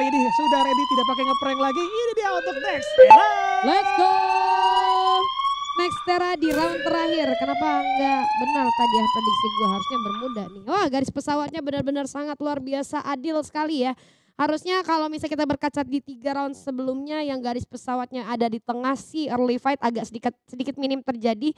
ini sudah ready, tidak pakai ngeprank lagi. Ini dia untuk next. Let's go. Nextera di round terakhir. Kenapa enggak benar tadi ya prediksi gue, harusnya bermuda nih. Wah, garis pesawatnya benar-benar sangat luar biasa adil sekali ya. Harusnya kalau misalnya kita berkaca di 3 round sebelumnya yang garis pesawatnya ada di tengah sih early fight agak sedikit minim terjadi.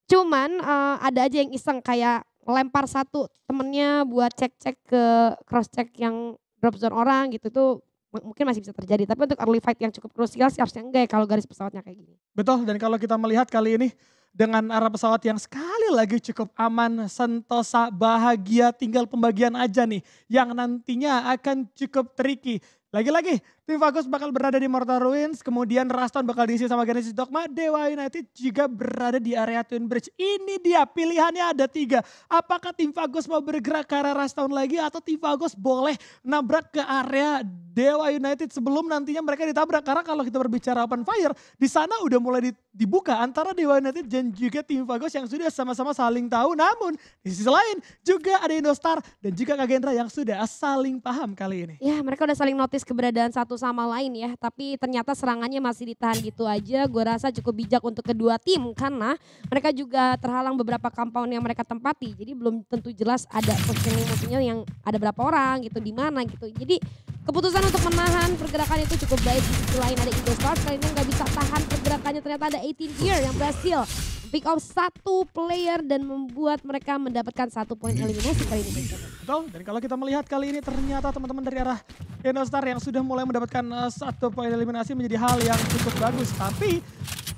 Cuman ada aja yang iseng kayak lempar satu temennya buat cek-cek ke cross check yang drop zone orang gitu tuh mungkin masih bisa terjadi. Tapi untuk early fight yang cukup krusial sih harusnya enggak ya kalau garis pesawatnya kayak gini. Betul, dan kalau kita melihat kali ini dengan arah pesawat yang sekali lagi cukup aman, sentosa, bahagia, tinggal pembagian aja nih yang nantinya akan cukup tricky. Lagi-lagi tim Fagus bakal berada di Mortal Ruins, kemudian Raston bakal diisi sama Genesis Dogma, Dewa United juga berada di area Twin Bridge. Ini dia pilihannya ada 3. Apakah tim Fagus mau bergerak ke arah Raston lagi atau tim Fagus boleh nabrak ke area Dewa United sebelum nantinya mereka ditabrak. Karena kalau kita berbicara open fire, di sana udah mulai dibuka antara Dewa United dan juga tim Fagus yang sudah sama-sama saling tahu. Namun di sisi lain juga ada Indostar dan juga Kagendra yang sudah saling paham kali ini. Ya, mereka udah saling notice keberadaan satu sama lain ya. Tapi ternyata serangannya masih ditahan gitu aja. Gue rasa cukup bijak untuk kedua tim karena mereka juga terhalang beberapa compound yang mereka tempati. Jadi belum tentu jelas ada positioning yang ada berapa orang gitu, di mana gitu. Jadi keputusan untuk menahan pergerakan itu cukup baik. Di sisi lain ada Indostar kali ini nggak bisa tahan pergerakannya, ternyata ada 18 Gear yang berhasil pick off 1 player dan membuat mereka mendapatkan 1 poin eliminasi kali ini. Betul, dan kalau kita melihat kali ini ternyata teman-teman dari arah Indostar yang sudah mulai mendapatkan 1 poin eliminasi menjadi hal yang cukup bagus. Tapi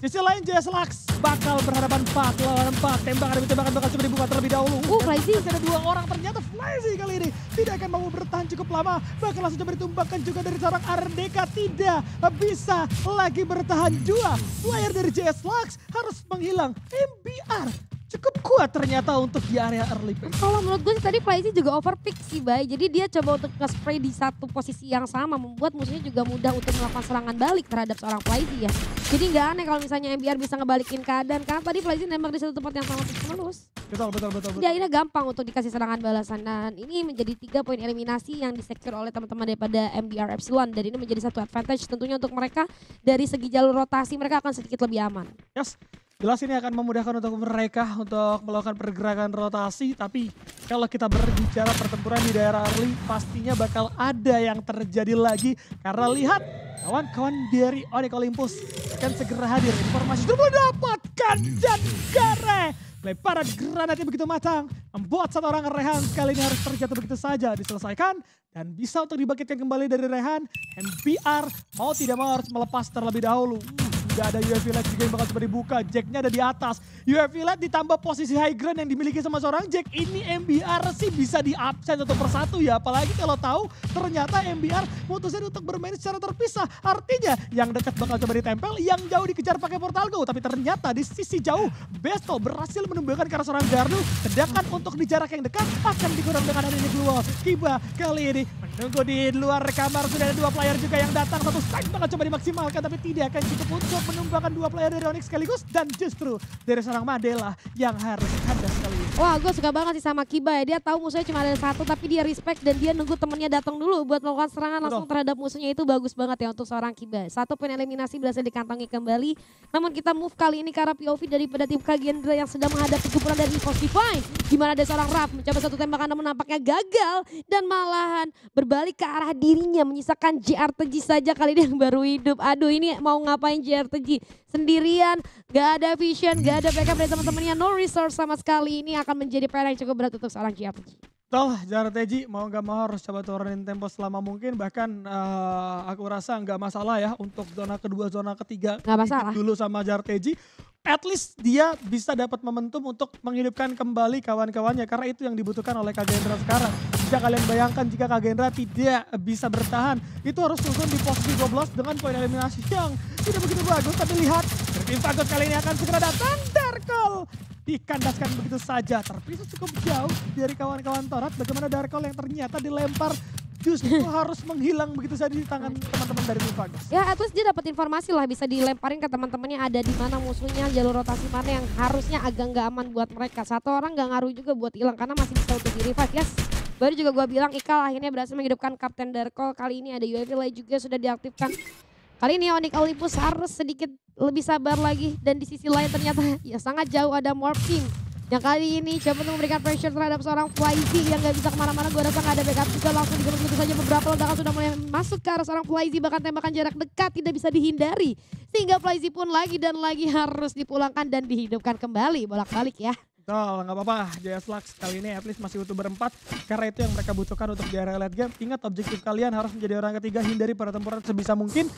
sisi lain JS Lux bakal berhadapan 4 lawan 4. Tembakan demi tembakan bakal coba dibuka terlebih dahulu. Flyzy. Masih ada 2 orang, ternyata Flyzy kali ini tidak akan mau bertahan cukup lama. Bakal langsung coba ditumbangkan juga dari seorang Ardeka. Tidak bisa lagi bertahan. 2 player dari JS Lux harus menghilang. MBR cukup kuat ternyata untuk di area early phase. Kalau menurut gue tadi Flyzy juga overpick sih Bay. Jadi dia coba untuk nge-spray di satu posisi yang sama. Membuat musuhnya juga mudah untuk melakukan serangan balik terhadap seorang Flyzy ya. Jadi nggak aneh kalau misalnya MBR bisa ngebalikin keadaan. Karena tadi Flyzy nembak di satu tempat yang sama terus. Betul. Jadi akhirnya gampang untuk dikasih serangan balasan. Dan ini menjadi 3 poin eliminasi yang disecure oleh teman-teman daripada MBR Epsilon. Dan ini menjadi satu advantage tentunya untuk mereka. Dari segi jalur rotasi mereka akan sedikit lebih aman. Yes. Jelas ini akan memudahkan untuk mereka untuk melakukan pergerakan rotasi. Tapi kalau kita berbicara pertempuran di daerah early, pastinya bakal ada yang terjadi lagi. Karena lihat kawan-kawan dari Onyx Olympus akan segera hadir. Informasi sudah mendapatkan dan Gare. Lemparan granatnya begitu matang. Membuat 1 orang Rehan kali ini harus terjatuh begitu saja. Diselesaikan dan bisa untuk dibangkitkan kembali dari Rehan. MBR mau tidak mau harus melepas terlebih dahulu. Tidak ada UAV Light juga yang bakal coba dibuka. Jacknya ada di atas. UAV Light ditambah posisi high ground yang dimiliki sama seorang Jack. Ini MBR sih bisa di absen 1 persatu ya. Apalagi kalau tahu ternyata MBR mutusin untuk bermain secara terpisah. Artinya yang dekat bakal coba ditempel, yang jauh dikejar pakai Portal Go. Tapi ternyata di sisi jauh Besto berhasil menembakkan ke arah seorang Gardu. Sedangkan untuk di jarak yang dekat akan dikurang dengan adanya Glue. Kiba kali ini menunggu di luar kamar. Sudah ada 2 player juga yang datang. 1 strike bakal coba dimaksimalkan tapi tidak akan cukup untuk menumbangkan 2 player dari Onyx sekaligus. Dan justru dari seorang Madela yang harus kandas kali ini. Wah, gue suka banget sih sama Kiba ya. Dia tahu musuhnya cuma ada 1 tapi dia respect dan dia nunggu temennya datang dulu buat melakukan serangan langsung terhadap musuhnya. Itu bagus banget ya untuk seorang Kiba. 1 poin eliminasi berhasil dikantongi kembali. Namun kita move kali ini ke arah POV daripada tim Kagendra yang sedang menghadapi kumpulan dari Evos Divine. Dimana ada seorang Raf mencoba 1 tembakan namun nampaknya gagal. Dan malahan berbalik ke arah dirinya menyisakan JRTG saja kali ini yang baru hidup. Aduh, ini mau ngapain JRTG? Sendirian, gak ada vision, gak ada backup dari teman-temannya, no resource sama sekali. Ini akan menjadi PR yang cukup berat untuk seorang JRTG. Betul, JRTG mau gak mau harus coba turunin tempo selama mungkin. Bahkan aku rasa gak masalah ya untuk zona kedua, zona ketiga. Gak masalah. Dulu sama JRTG. At least dia bisa dapat momentum untuk menghidupkan kembali kawan-kawannya. Karena itu yang dibutuhkan oleh Kagendra sekarang. Jika kalian bayangkan jika Kagendra tidak bisa bertahan, itu harus turun di posisi 12 dengan poin eliminasi yang tidak begitu bagus. Tapi lihat, tim Fagus kali ini akan segera datang. Darkol dikandaskan begitu saja. Terpisah cukup jauh dari kawan-kawan Torat. Bagaimana Darkol yang ternyata dilempar justru harus menghilang begitu saja di tangan teman-teman dari tim Fagus. Ya, at least dia dapat informasi lah, bisa dilemparin ke teman-temannya ada di mana musuhnya, jalur rotasi mana yang harusnya agak nggak aman buat mereka. 1 orang nggak ngaruh juga buat hilang karena masih bisa untuk di revive. Yes. Baru juga gue bilang Ikal akhirnya berhasil menghidupkan Kapten Darko. Kali ini ada UAV Light juga sudah diaktifkan. Kali ini Onyx Olympus harus sedikit lebih sabar lagi. Dan di sisi lain ternyata ya sangat jauh ada Morph Team. Yang kali ini coba untuk memberikan pressure terhadap seorang Flyzy yang gak bisa kemana-mana. Gue rasa gak ada backup juga, langsung digebuk begitu saja. Beberapa ledakan sudah mulai masuk ke arah seorang Flyzy, bahkan tembakan jarak dekat tidak bisa dihindari. Sehingga Flyzy pun lagi dan lagi harus dipulangkan dan dihidupkan kembali, bolak-balik ya. Betul, nggak apa-apa. JS Lux kali ini at least masih utuh berempat. Karena itu yang mereka butuhkan untuk di area late game. Ingat objektif kalian harus menjadi orang ketiga, hindari pertempuran sebisa mungkin.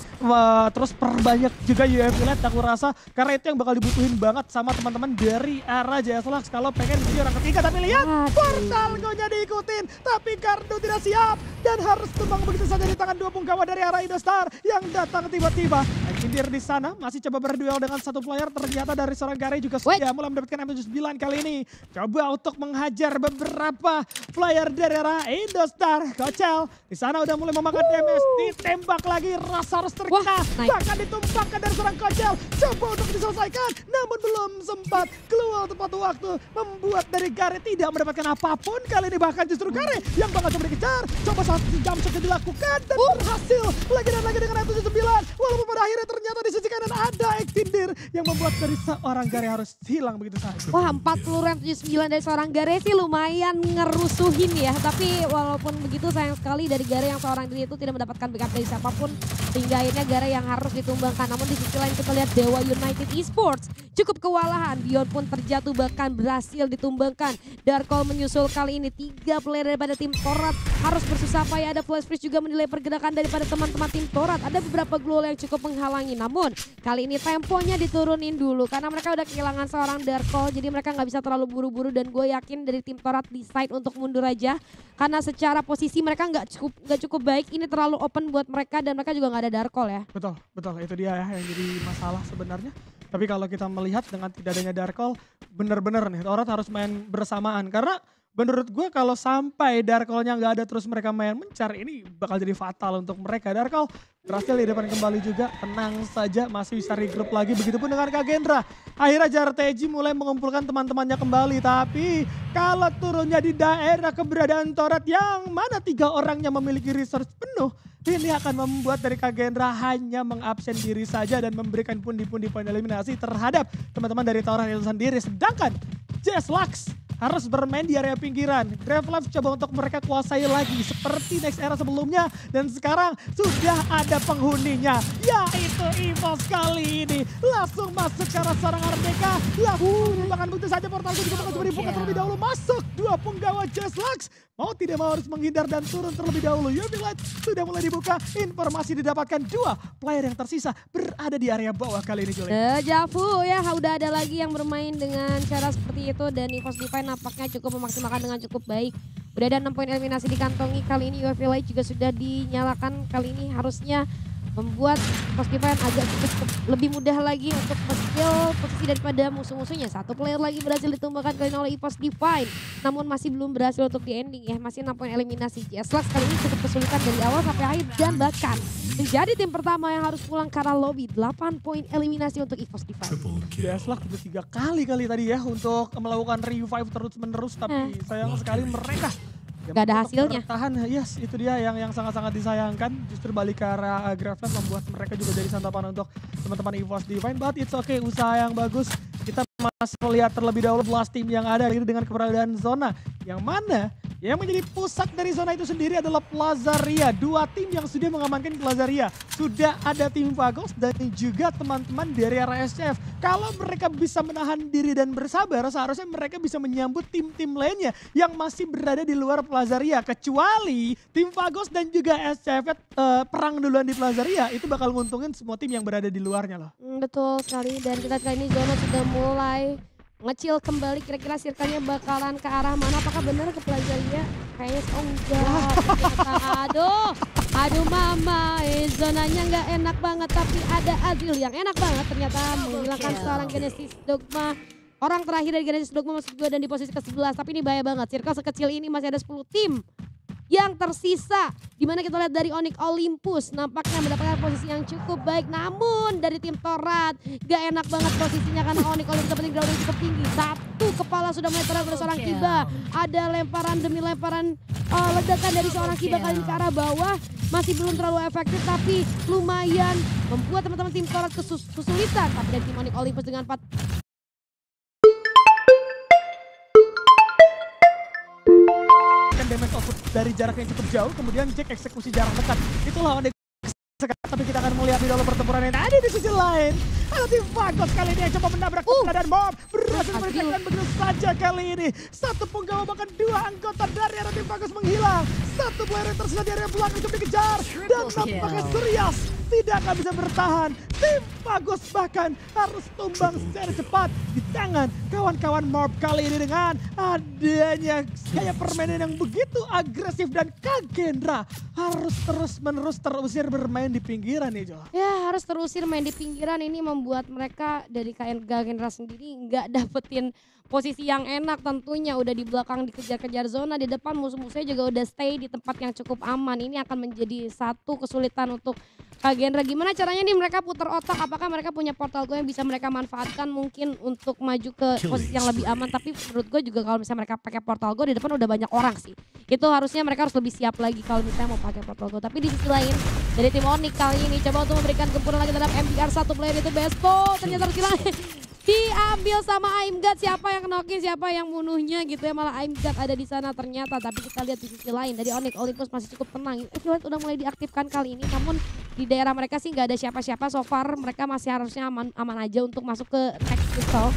Terus perbanyak juga UAV Late aku rasa. Karena itu yang bakal dibutuhin banget sama teman-teman dari arah JS Lux. Kalau pengen menjadi orang ketiga, tapi lihat portal Go-nya diikutin. Tapi Kardo tidak siap dan harus tumbang begitu saja di tangan dua punggawa dari arah Indostar yang datang tiba-tiba. Engineer di sana masih coba berduel dengan satu player. Ternyata dari seorang Gare juga sudah mulai mendapatkan M79 kali ini. Coba untuk menghajar beberapa player dari arah Indostar. Kocel di sana udah mulai memakan damage. Ditembak lagi, rasa harus terkena. Bahkan ditumpahkan dari seorang Kocel. Coba untuk diselesaikan, namun belum sempat keluar tepat waktu. Membuat dari Gare tidak mendapatkan apapun. Kali ini bahkan justru Gare yang bakal coba dikejar. Coba satu jam saja dilakukan dan berhasil. Lagi dan lagi dengan M79. Walaupun pada akhirnya ternyata di sisi kanan ada Extindir yang membuat dari seorang Gare harus hilang begitu saja. Wah, 40 rem 79 dari seorang Gare sih lumayan ngerusuhin ya. Tapi walaupun begitu sayang sekali dari Gare yang seorang diri itu tidak mendapatkan backup dari siapapun. Sehingga akhirnya Gare yang harus ditumbangkan. Namun di sisi lain kita lihat Dewa United Esports cukup kewalahan. Bion pun terjatuh bahkan berhasil ditumbangkan. Darko menyusul kali ini 3 player daripada tim Torat harus bersusah payah. Ada Flash Freeze juga menilai pergerakan daripada teman-teman tim Torat. Ada beberapa global yang cukup menghalangi. Namun kali ini temponya diturunin dulu karena mereka udah kehilangan seorang Darko. Jadi mereka nggak bisa terlalu buru-buru dan gue yakin dari tim Torat decide untuk mundur aja karena secara posisi mereka nggak cukup baik. Ini terlalu open buat mereka dan mereka juga nggak ada Darkol ya. Betul itu dia ya yang jadi masalah sebenarnya. Tapi kalau kita melihat dengan tidak adanya Darkol, bener-bener nih Torat harus main bersamaan karena menurut gue kalau sampai Darkolnya nggak ada terus mereka main mencar, ini bakal jadi fatal untuk mereka. Darkol berhasil di depan kembali juga, tenang saja masih bisa regroup lagi. Begitupun dengan Kak Gendra. Akhirnya Jarteji mulai mengumpulkan teman-temannya kembali. Tapi kalau turunnya di daerah keberadaan Torat yang mana 3 orangnya memiliki resource penuh, ini akan membuat dari Kak Gendra hanya mengabsen diri saja dan memberikan pundi-pundi poin eliminasi terhadap teman-teman dari Torat itu sendiri. Sedangkan JS Lux harus bermain di area pinggiran. Gravelove coba untuk mereka kuasai lagi seperti next era sebelumnya. Dan sekarang sudah ada penghuninya, yaitu EVOS kali ini. Langsung masuk ke arah seorang Ardeka. Bahkan begitu saja portal itu juga coba dibuka terlebih dahulu. Masuk 2 punggawa JS Lux. Mau tidak mau harus menghindar dan turun terlebih dahulu. UAV Light sudah mulai dibuka. Informasi didapatkan 2 player yang tersisa berada di area bawah kali ini, Julie. Dejavu ya, udah ada lagi yang bermain dengan cara seperti itu dan EVOS Divine nampaknya cukup memaksimalkan dengan cukup baik. Udah ada 6 poin eliminasi dikantongi. Kali ini UAV Light juga sudah dinyalakan. Kali ini harusnya membuat EVOS Divine agak cukup lebih mudah lagi untuk men-steal posisi daripada musuh-musuhnya. 1 player lagi berhasil ditumbangkan kali ini oleh EVOS Divine. Namun masih belum berhasil untuk di ending ya. Masih 6 poin eliminasi. JS Lux kali ini cukup kesulitan dari awal sampai akhir dan bahkan menjadi tim pertama yang harus pulang ke arah lobby. 8 poin eliminasi untuk EVOS Divine. JS Lux udah 3 kali tadi ya untuk melakukan revive terus-menerus. Tapi sayang sekali mereka gak ada hasilnya. Bertahan, yes itu dia yang sangat-sangat disayangkan. Justru balik ke arah Gravelove membuat mereka juga jadi santapan untuk teman-teman EVOS Divine. But it's okay, usaha yang bagus. Kita masih melihat terlebih dahulu blast team yang ada ini dengan keberadaan zona. Yang mana yang menjadi pusat dari zona itu sendiri adalah Plazaria. 2 tim yang sudah mengamankan Plazaria. Sudah ada tim Vagos dan juga teman-teman dari arah SCF. Kalau mereka bisa menahan diri dan bersabar, seharusnya mereka bisa menyambut tim-tim lainnya yang masih berada di luar Plazaria. Kecuali tim Vagos dan juga SCF perang duluan di Plazaria, itu bakal nguntungin semua tim yang berada di luarnya loh. Betul sekali, dan kita kali ini zona sudah mulai ngecil kembali. Kira-kira circle-nya bakalan ke arah mana? Apakah benar ke Plazaria? Kayaknya enggak. Aduh mama, zonanya nggak enak banget. Tapi ada Azil yang enak banget ternyata menghilangkan seorang Genesis Dogma. Orang terakhir dari Genesis Dogma maksud gue dan di posisi ke-11. Tapi ini bahaya banget. Circle sekecil ini masih ada 10 tim yang tersisa. Dimana kita lihat dari Onyx Olympus nampaknya mendapatkan posisi yang cukup baik. Namun dari tim Torat gak enak banget posisinya karena Onyx Olympus dapetin ground yang cukup tinggi. 1 kepala sudah mulai terang oleh seorang Kiba. Ada lemparan demi lemparan ledakan dari seorang Kiba kali ini ke arah bawah. Masih belum terlalu efektif tapi lumayan membuat teman-teman tim Korat kesulitan. Tapi dari tim Onyx Olympus dengan 4 damage output dari jarak yang cukup jauh, kemudian Jack eksekusi jarak dekat. Itulah Onyx. Tapi kita akan melihat di dalam pertempuran yang tadi di sisi lain. Ada tim Vagos kali ini yang coba menabrak dan Mob berhasil mereka begitu saja kali ini. Satu penggawa bahkan dua anggota dari arah tim Vagos menghilang. Satu player yang tersisa di area belakang coba dikejar dan nampaknya serius tidak akan bisa bertahan. Tim Vagos bahkan harus tumbang secara cepat di tangan kawan-kawan Mob kali ini dengan adanya gaya permainan yang begitu agresif dan Kagendra harus terus-menerus terusir bermain di pinggiran nih Jo. Ya harus terusir main di pinggiran, ini membuat mereka dari Kagendra sendiri nggak dapetin posisi yang enak tentunya. Udah di belakang dikejar-kejar zona, di depan musuh-musuhnya juga udah stay di tempat yang cukup aman. Ini akan menjadi satu kesulitan untuk Kagendra. Gimana caranya nih mereka putar otak, apakah mereka punya portal go yang bisa mereka manfaatkan mungkin untuk maju ke posisi yang lebih aman. Tapi menurut gue juga kalau misalnya mereka pakai portal go di depan udah banyak orang sih. Itu harusnya mereka harus lebih siap lagi kalau misalnya mau pakai portal go. Tapi di sisi lain dari tim Onyx kali ini coba untuk memberikan gempuran lagi terhadap MBR, satu player itu Besto. Ternyata harus hilang. Diambil sama Aimgat, siapa yang knock-in, siapa yang bunuhnya gitu ya, malah Aimgat ada di sana ternyata. Tapi kita lihat di sisi lain dari Onyx Olympus masih cukup tenang. Evilet udah mulai diaktifkan kali ini, namun di daerah mereka sih nggak ada siapa-siapa. So far mereka masih harusnya aman aja untuk masuk ke next pistol.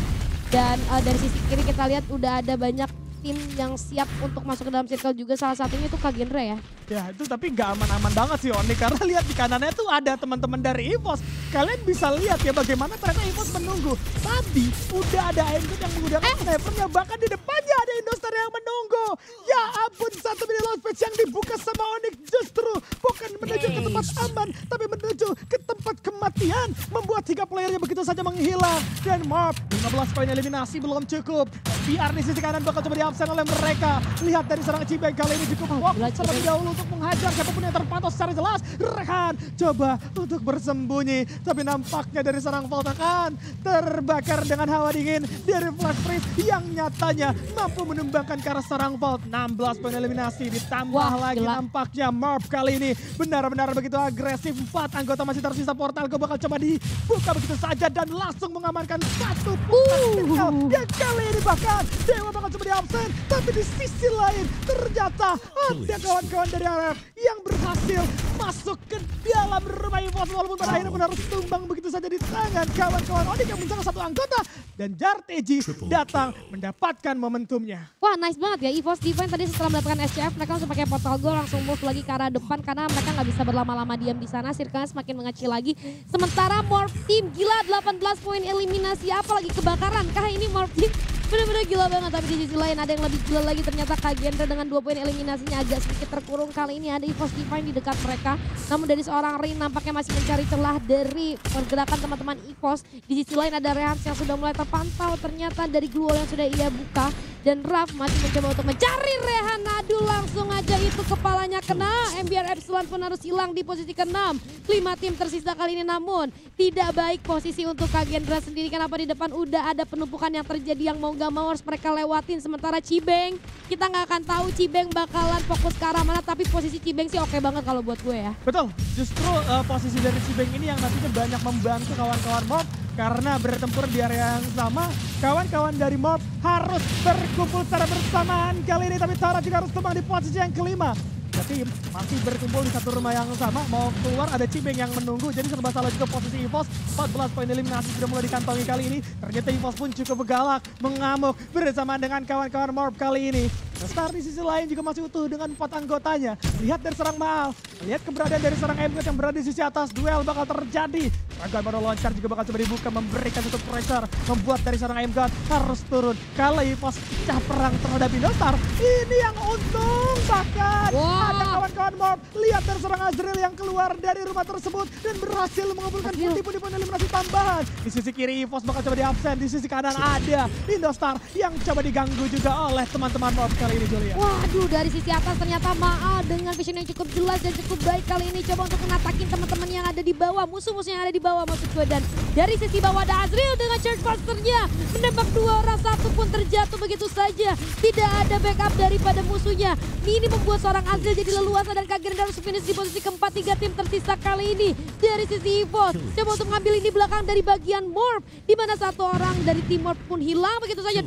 Dan dari sisi kiri kita lihat udah ada banyak tim yang siap untuk masuk ke dalam circle juga, salah satunya itu Kagendra ya. Ya itu tapi nggak aman-aman banget sih Onyx, karena lihat di kanannya tuh ada teman-teman dari EVOS. Kalian bisa lihat ya bagaimana ternyata EVOS menunggu. Tadi udah ada Aimgut yang menggunakan snipernya, bahkan di depannya ada Indostar yang menunggu. Ya ampun, satu mini launchpad yang dibuka sama Onyx justru bukan menuju ke tempat aman, tapi menuju ke tempat kematian. Membuat 3 playernya begitu saja menghilang. Dan Mob 15 poin eliminasi belum cukup. PR di sisi kanan bakal coba diabsen oleh mereka. Lihat dari serangan Cibeng kali ini cukup fokus terlebih dahulu untuk menghajar siapapun yang terpantau secara jelas. Rehan coba untuk bersembunyi, tapi nampaknya dari serang Vault akan terbakar dengan hawa dingin dari Flash Freeze yang nyatanya mampu menumbangkan ke arah serang Vault. 16 poin eliminasi ditambah lagi nampaknya Marv kali ini benar-benar begitu agresif. 4 anggota masih tersisa, portal go bakal coba dibuka begitu saja dan langsung mengamankan satu portal yang kali ini bahkan Dewa bakal coba di absen, tapi di sisi lain ternyata ada kawan-kawan dari RF yang berhasil masuk ke dalam rumah EVOS walaupun pada akhirnya pun harus tumbang begitu saja di tangan kawan-kawan Onyx yang menjaga satu anggota dan Jarteji datang mendapatkan momentumnya. Wah nice banget ya EVOS Divine tadi setelah mendapatkan SCF mereka langsung pakai portal go, langsung move lagi ke arah depan karena mereka nggak bisa berlama-lama diam di sana, circle-nya semakin mengecil lagi. Sementara Morph Team gila 18 poin eliminasi, apalagi kebakaran kah ini Morph Team benar-benar gila banget. Tapi di sisi lain ada yang lebih gila lagi, ternyata Kagendra dengan 2 poin eliminasinya agak sedikit terkurung. Kali ini ada EVOS Divine di dekat mereka, namun dari seorang Rin nampaknya masih mencari celah dari pergerakan teman-teman EVOS. Di sisi lain ada Rehans yang sudah mulai terpantau ternyata dari glue wall yang sudah ia buka. Dan Raf masih mencoba untuk mencari Rehan. Aduh langsung aja itu kepalanya kena. MBR Epsilon pun harus hilang di posisi ke-6. 5 tim tersisa kali ini, namun tidak baik posisi untuk Kagendra sendiri. Kenapa di depan udah ada penumpukan yang terjadi yang mau gak mau harus mereka lewatin. Sementara Cibeng, kita gak akan tahu Cibeng bakalan fokus ke arah mana. Tapi posisi Cibeng sih oke banget kalau buat gue ya. Betul, justru posisi dari Cibeng ini yang nantinya banyak membantu kawan-kawan Mob. Karena bertempur di area yang sama, kawan-kawan dari Mob harus berkumpul secara bersamaan kali ini. Tapi Tara juga harus tumbang di posisi yang kelima. Jadi masih berkumpul di satu rumah yang sama, mau keluar ada Cibeng yang menunggu. Jadi serba salah juga posisi EVOS. 14 poin eliminasi sudah mulai dikantongi kali ini. Ternyata EVOS pun cukup bergalak, mengamuk bersama dengan kawan-kawan Morph kali ini. Star di sisi lain juga masih utuh dengan 4 anggotanya. Lihat dari serang Maal, lihat keberadaan dari serang Aimgut yang berada di sisi atas. Duel bakal terjadi. Ragam baru launcher juga bakal coba dibuka, memberikan tutup pressure. Membuat dari serang Aimgut harus turun. Kalau EVOS pecah perang terhadap Indostar, ini yang untung bahkan. Ada kawan-kawan Mob, lihat dari serang Azrael yang keluar dari rumah tersebut dan berhasil mengumpulkan pundi-pundi poin eliminasi tambahan. Di sisi kiri EVOS bakal coba di absen, di sisi kanan ada Indostar yang coba diganggu juga oleh teman-teman Mob kali kali ini Julia. Waduh, dari sisi atas ternyata Maal dengan vision yang cukup jelas dan cukup baik kali ini coba untuk menatakin teman-teman yang ada di bawah, musuh-musuh yang ada di bawah maksud gue. Dan dari sisi bawah ada Azriel dengan charge masternya menembak 2 orang, 1 pun terjatuh begitu saja. Tidak ada backup daripada musuhnya. Ini membuat seorang Azriel jadi leluasa dan Kageren harus finish di posisi keempat. 3 tim tersisa kali ini dari sisi EVOS. Coba untuk mengambil ini belakang dari bagian Morph, di mana 1 orang dari tim Morph pun hilang begitu saja.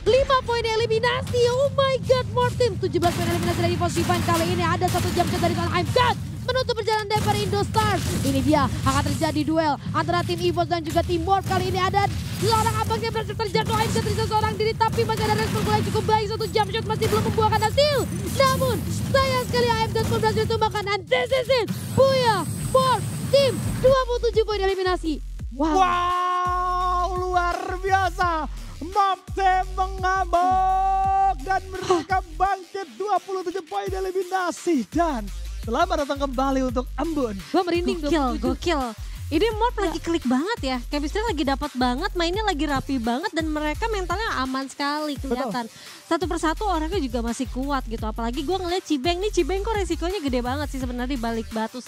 5 poin eliminasi. Oh my god, Morph Team 17 poin eliminasi dari EVOS Divine kali ini. Ada 1 jam dari seorang I'm God menutup perjalanan dari Indostars. Ini dia akan terjadi duel antara tim EVOS dan juga tim Morph. Kali ini ada seorang abang yang berhasil terjatuh. I'm God terjatuh seorang diri tapi masih ada respon yang cukup baik. 1 jump shot masih belum membuahkan hasil. Namun sayang sekali I'm God pun berhasil ditumbangkan. And this is it. Booyah, Morph Team 27 poin eliminasi. Wow, luar biasa. Morph Team mengamuk dan mereka bangkit 27 poin eliminasi. Dan selamat datang kembali untuk Ambon. Gue merinding. Gokil. Ini Morph lagi klik banget ya, chemistry lagi dapat banget, mainnya lagi rapi banget dan mereka mentalnya aman sekali kelihatan. Satu persatu orangnya juga masih kuat gitu, apalagi gue ngeliat Cibeng nih, Cibeng kok resikonya gede banget sih sebenarnya di balik batu.